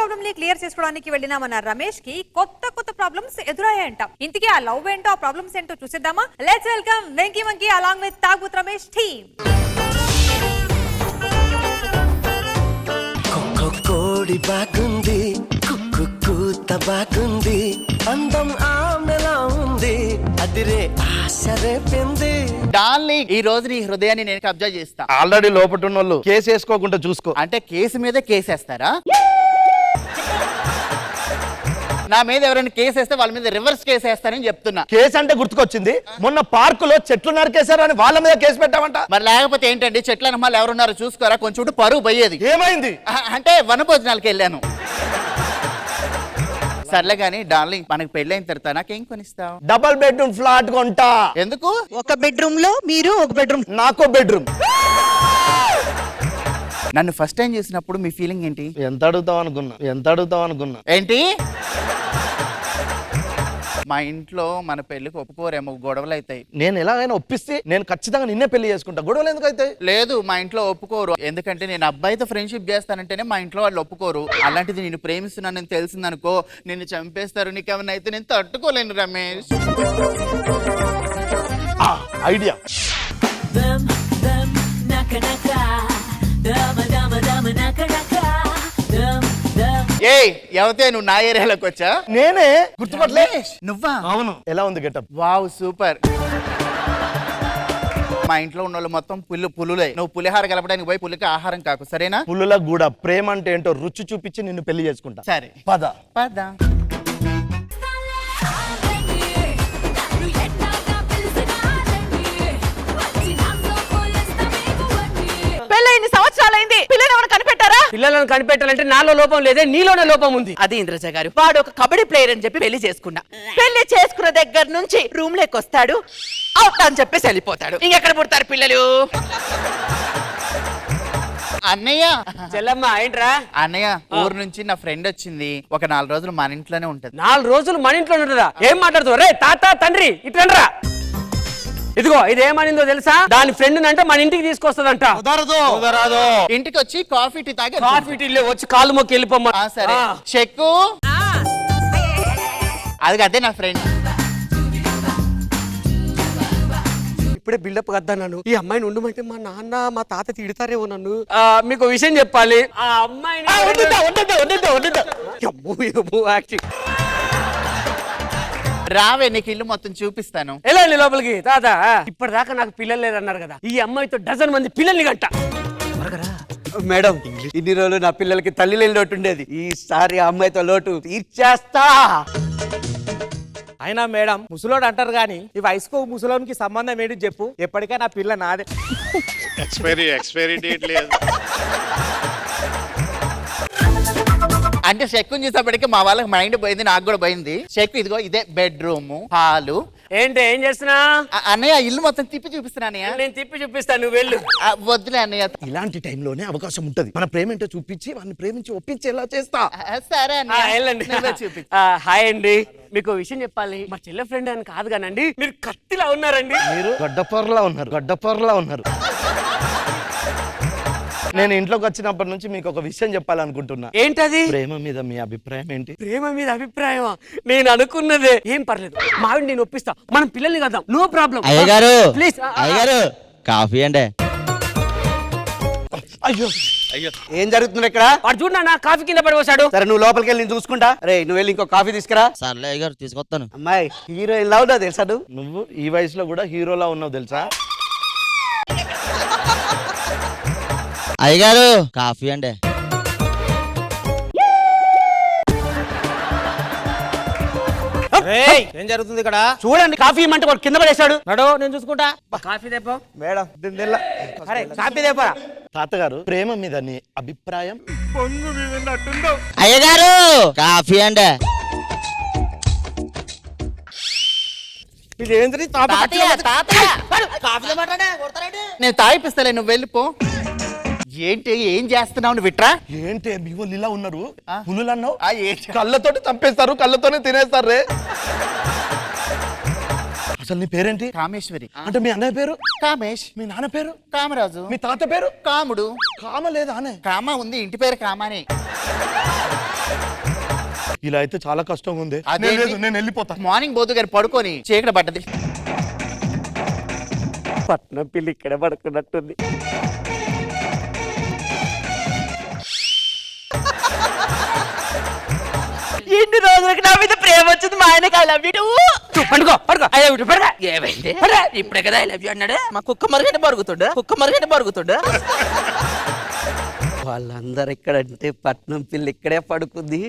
Problem ని clear చేసుకోవడానికి వెళ్ళిన మన రమేష్ కి కొత్త ప్రాబ్లమ్స్ ఎదురయ్యాయంట. ఇంతకీ ఆ లవ్ ఏంటో ఆ ప్రాబ్లమ్స్ ఏంటో చూసేద్దామా? Let's welcome Venky monkey along with తాగుత్ రమేష్ టీమ్. కోడి బాగుంది, కూత బాగుంది, అందం ఆమెలా ఉంది, అదిరే ఆశ రేపింది. డార్లింగ్, ఈ రోజు నీ హృదయాన్ని నేను కబ్జా చేస్తా. ఆల్రెడీ లోపల ఉన్న వాళ్ళు కేసు వేసుకోకుండా చూసుకో. అంటే కేసు మీద కేసేస్తారా? నా మీద ఎవరైనా కేసు వేస్తే వాళ్ళ మీద రివర్స్ కేసు వేస్తారని చెప్తున్నా. కేసు అంటే గుర్తుకొచ్చింది, మొన్న పార్కులో చెట్లు నరికేశారు అని వాళ్ళ మీద కేసు పెట్టామంట. మరి లేకపోతే ఏంటండి, చెట్ల నమ్మాలు ఎవరున్నారో చూసుకోరా, కొంచెం పరువు పోయేది. ఏమైంది అంటే వనభోజనాలకు వెళ్ళాను. సర్లే గానీ డార్లింగ్, మనకు పెళ్ళైన తర్వాత నాకేం కొనిస్తావు? డబుల్ బెడ్రూమ్ ఫ్లాట్ కొంటా. ఎందుకు? ఒక బెడ్రూమ్ లో మీరు ఒక బెడ్రూమ్, నాకో బెడ్రూమ్. నన్ను ఫస్ట్ టైం చూసినప్పుడు మీ ఫీలింగ్ ఏంటి? ఎంత అడుగుతావు అనుకున్నా ఏంటి? మా ఇంట్లో మన పెళ్లికి ఒప్పుకోరేమో, గొడవలు అవుతాయి. నేను ఎలాగైనా ఒప్పిస్తే నేను ఖచ్చితంగా నిన్నే పెళ్లి చేసుకుంటా. గొడవలు ఎందుకు అవుతాయి? లేదు, మా ఇంట్లో ఒప్పుకోరు. ఎందుకంటే నేను అబ్బాయితో ఫ్రెండ్షిప్ చేస్తానంటేనే మా ఇంట్లో వాళ్ళు ఒప్పుకోరు. అలాంటిది నేను ప్రేమిస్తున్నానని తెలిసిందనుకో, నిన్ను చంపేస్తారు. నీకేమన్నా అయితే నేను తట్టుకోలేను రమేష్. ఐడియా. ఏయ్, ఎవతే నువ్వు నా ఏరియాలోకి వచ్చా? నేనే గుర్తుపట్టలే. నువ్వా? అవును. ఎలా ఉంది గెటప్? Wow, super. మా ఇంట్లో ఉన్న వాళ్ళు మొత్తం పులులే. నువ్వు పులిహార కలపడానికి పోయి పులికి ఆహారం కాకు, సరేనా? పులులకు కూడా ప్రేమ అంటే ఏంటో రుచి చూపించి నిన్ను పెళ్లి చేసుకుంటా. సరే పద. పెళ్ళైన సంవత్సరాలైంది, పిల్లలు ఎవరు కనిపెట్టారా? పిల్లలను కనిపెట్టాలంటే నాలో లోపం లేదే, నీలోనే లోపం ఉంది. అది ఇంద్రజ గారు, వాడు ఒక కబడ్డీ ప్లేయర్ అని చెప్పి పెళ్లి చేసుకున్నా. పెళ్లి చేసుకున్న దగ్గర నుంచి రూమ్ లోకి వస్తాడు, అవుట్ అని చెప్పేసి వెళ్ళిపోతాడు. ఇంకెక్కడ పుడతారు పిల్లలు? అన్నయ్య, చెల్లమ్మ ఏంట్రా? అన్నయ్య, ఊరు నుంచి నా ఫ్రెండ్ వచ్చింది. ఒక 4 రోజులు మన ఇంట్లోనే ఉంటది. 4 రోజులు మన ఇంట్లో ఉంటుందా? ఏం మాట్లాడుతావు రే? తాత తండ్రి ఇట్లండ్రా. ఇదిగో ఇది ఏమనిందో తెలుసా? దాని ఫ్రెండ్ అంటే మన ఇంటికి తీసుకొస్తుందంట. కుదరదు. ఇంటికి వచ్చి కాఫీ టీ తాగి కాఫీ టీలో వచ్చి కాలు మొక్కి వెళ్ళిపోమ్మా. సరే. చెక్కు అది అదే నా ఫ్రెండ్. ఇప్పుడే బిల్డప్ కద్దా నన్ను. ఈ అమ్మాయిని ఉండమంటే మా నాన్న మా తాత తిడతారేమో నన్ను. మీకు విషయం చెప్పాలి. ఆ అమ్మాయిని రావే, నీకు ఇల్లు మొత్తం చూపిస్తాను. వెళ్ళండి లోపలికి. తాత, ఇప్పటిదాకా నాకు పిల్లలు లేరన్నారు కదా, ఈ అమ్మాయితో డజన్ మంది పిల్లల్ని గంట. మేడం, ఇన్ని రోజులు నా పిల్లలకి తల్లి లేని లోటు ఉండేది. ఈసారి ఆ అమ్మాయితో లోటు తీర్చేస్తా. అయినా మేడం, ముసలోడు అంటారు కానీ ఈ వయసుకు ముసలోనికి సంబంధం ఏంటి చెప్పు? ఎప్పటికైనా పిల్ల నాదే. ఎక్స్పైరీ డేట్ లేదు. అంటే చెక్కుని చూసేప్పటికి మా వాళ్ళకి మైండ్ పోయింది, నాకు కూడా పోయింది. చెక్కు ఇదిగో, ఇదే బెడ్రూమ్, హాలు. ఏంటి ఏం చేస్తున్నా? అన్నయ్య, ఇల్లు మొత్తం తిప్పి చూపిస్తున్నా అన్నయ్య. నేను తిప్పి చూపిస్తాను, నువ్వు వెళ్ళు. వద్దులే అన్నయ్య. ఇలాంటి టైంలోనే అవకాశం ఉంటది. మన ప్రేమ ఏంటో చూపించి వాడిని ప్రేమించి ఒప్పించేలా చేస్తా. సరే అన్నయ్య, వెళ్ళండి. చూపి. హాయ్ అండి, మీకు విషయం చెప్పాలి. మా చెల్లె ఫ్రెండ్ అని కాదు కానండి, మీరు కత్తిలా ఉన్నారండి. మీరు గడ్డపర్లా ఉన్నారు. నేను ఇంట్లోకి వచ్చినప్పటి నుంచి మీకు ఒక విషయం చెప్పాలనుకుంటున్నా. ఏంటది? ప్రేమ మీద మీ అభిప్రాయం ఏంటి? ప్రేమ మీద అభిప్రాయమా? నేను అనుకున్నదే. ఏం పర్లేదు, మావిడి నేను ఒప్పిస్తా. మనం పిల్లల్ని కదాం, నో ప్రాబ్లం. అయ్యగారు, ప్లీజ్. అయ్యగారు కాఫీ అండి. అయ్యో, ఏం జరుగుతుంది ఇక్కడ? వాడు చూడు నా కాఫీ కింద పడిపోసాడు. సరే, నువ్వు లోపలికి వెళ్ళి నేను చూసుకుంటా. రే, నువ్వు వెళ్ళి ఇంకో కాఫీ తీసుకురా. సర్లే అయ్యగారు, తీసుకొస్తాను. అమ్మాయి హీరో ఇలా ఉందా తెలుసా? నువ్వు ఈ వయసులో కూడా హీరోలా ఉన్నావు తెలుసా? అయ్యగారు కాఫీ అండి. ఏం జరుగుతుంది ఇక్కడ? చూడండి, కాఫీ ఇమ్మంటే వాడు కింద పడేశాడు. నడు, నేను చూసుకుంటా. కాఫీ తెప్పో మేడం, అరే కాఫీ తెప్పరా. తాతగారు, ప్రేమ మీద నీ అభిప్రాయం? అయ్యగారు కాఫీ అండి. ఇదేంటి? నేను తాగిపిస్తలే, నువ్వు వెళ్ళిపో. ఏంటి, ఏం చేస్తున్నావు నువ్వు? విట్రా. ఏంటి మీ వాళ్ళు ఇలా ఉన్నారు? పులులు అన్నావు, ఏంటి? కళ్ళతోటి చంపేస్తారు, కళ్ళతోనే తినేస్తారు రే. అసలు నీ పేరేంటి? కామేశ్వరి. అంటే మీ అన్నయ్య పేరు కామేష్, మీ నాన్న పేరు కామరాజు, మీ తాత పేరు కాముడు. కామ లేదా అనే? కామ ఉంది, ఇంటి పేరు కామానే. ఇలా అయితే చాలా కష్టంగా ఉంది. అదేంటి? లేదు, నేను వెళ్ళిపోతా. మార్నింగ్ బోతు గారు పడుకొని చీకటి పడ్డది. పట్నం పిల్లి ఇక్కడ పడుకున్నట్టుంది. ఎన్ని రోజులకి నా మీద ప్రేమ వచ్చింది మా ఆయనకి ఐ లవ్ యూ పడుకో పడుకో ఐ లవ్ యూ పడుకో. ఏమైంది ఇప్పుడే కదా ఐ లవ్ యూ అన్నాడు. మా కుక్క మరుగంటే మరుగుతుండు వాళ్ళందరు ఇక్కడంటే పట్నం పిల్ల ఇక్కడే పడుకుంది.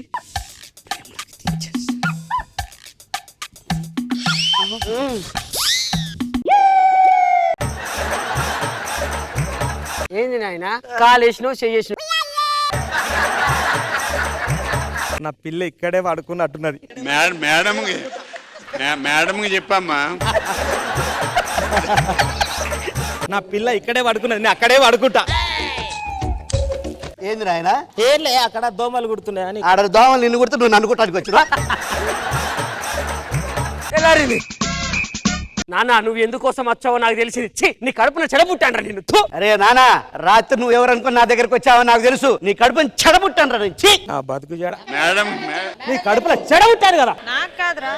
ఏంది నాయన కాలేసినావు చెయ్యేసినావు. నా పిల్ల ఇక్కడే పడుకున్నట్టున్నది. మేడంకి చెప్పమ్మా. నా పిల్ల ఇక్కడే పడుకున్నది, నేను అక్కడే పడుకుంటా. ఏంది నాయన? ఏంలే అక్కడ దోమలు కుడుతున్నాయని. ఆడ దోమలు నిన్ను కుడితే నువ్వు నన్ను కుట్టడానికి వచ్చినా? ఎలారింది నాన్న, నువ్వు ఎందుకోసం వచ్చావో నాకు తెలిసింది. ఛీ, నీ కడుపున చెడబుట్టాను నిన్ను. థు. అరే నానా, రాత్రి నువ్వు ఎవరు అనుకుని నా దగ్గరకు వచ్చావో నాకు తెలుసు. నీ కడుపుని చెడబుట్టాను రా నేను. నా బతుకు జడ. మేడం నీ కడుపులో చెడబుట్టాను కదా. నాకు కాదురా.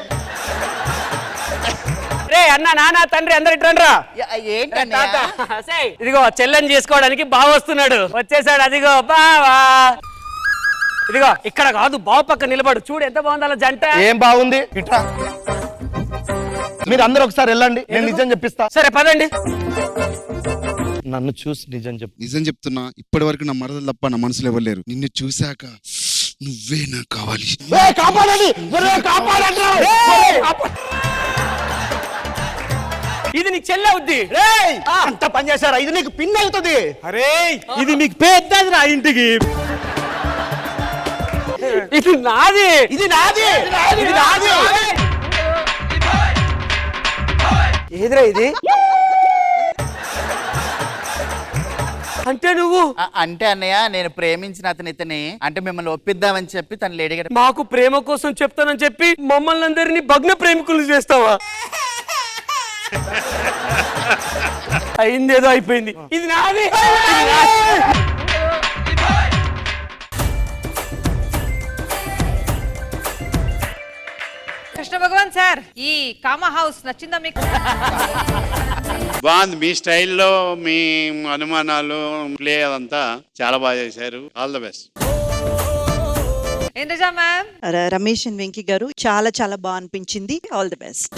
రే అన్న, నాన్న, తండ్రి అందరు ఇట్రండ్రా. ఏంటన్నా? ఇదిగో చెల్లెని చేసుకోవడానికి బావ వస్తున్నాడు. వచ్చేసాడు, అదిగో బావా. ఇదిగో ఇక్కడ కాదు, బావ పక్క నిలబడు. చూడు ఎంత బాగుందో జంట. ఏం బాగుంది? ఇట్రా. మీరు అందరూ ఒకసారి వెళ్ళండి, నేను నిజం చెప్పిస్తా. సరే పదండి. నన్ను చూసి నిజం చెప్పు. నిజం చెప్తున్నా, ఇప్పటి వరకు నా మరదలు తప్ప నా మనసులో ఇవ్వలేరు. నిన్ను చూశాక నువ్వే నాకు కావాలి. కాపాడండి, కాపాడండి. ఇది నీకు చెల్లె అవుద్ది. అంత పని చేశారా? ఇది నీకు పిన్ అవుతుంది. అరే ఇది మీకు పెద్దది రా ఇంటికి. ఇది నాది. ఇది నాది, ఇది నాది. ఏదిరా ఇది? అంటే నువ్వు అంటే అన్నయ్య, నేను ప్రేమించిన అతని ఇతని అంటే మిమ్మల్ని ఒప్పిద్దామని చెప్పి తను లేడీ మాకు ప్రేమ కోసం చెప్తానని చెప్పి మమ్మల్ని అందరినీ భగ్న ప్రేమికులు చేస్తావా? అయిందేదో అయిపోయింది. ఇది నాది. కృష్ణ భగవాన్ సార్, ఈ కామా హౌస్ నచ్చిందా మీకు? బాగుంది. మీ స్టైల్లో మీ అనుమానాలు ప్లే అదంతా చాలా బాగా చేశారు. All the best. Indraja ma'am. Ramesh and Venky గారు చాలా చాలా బాగా అనిపించింది. All the best.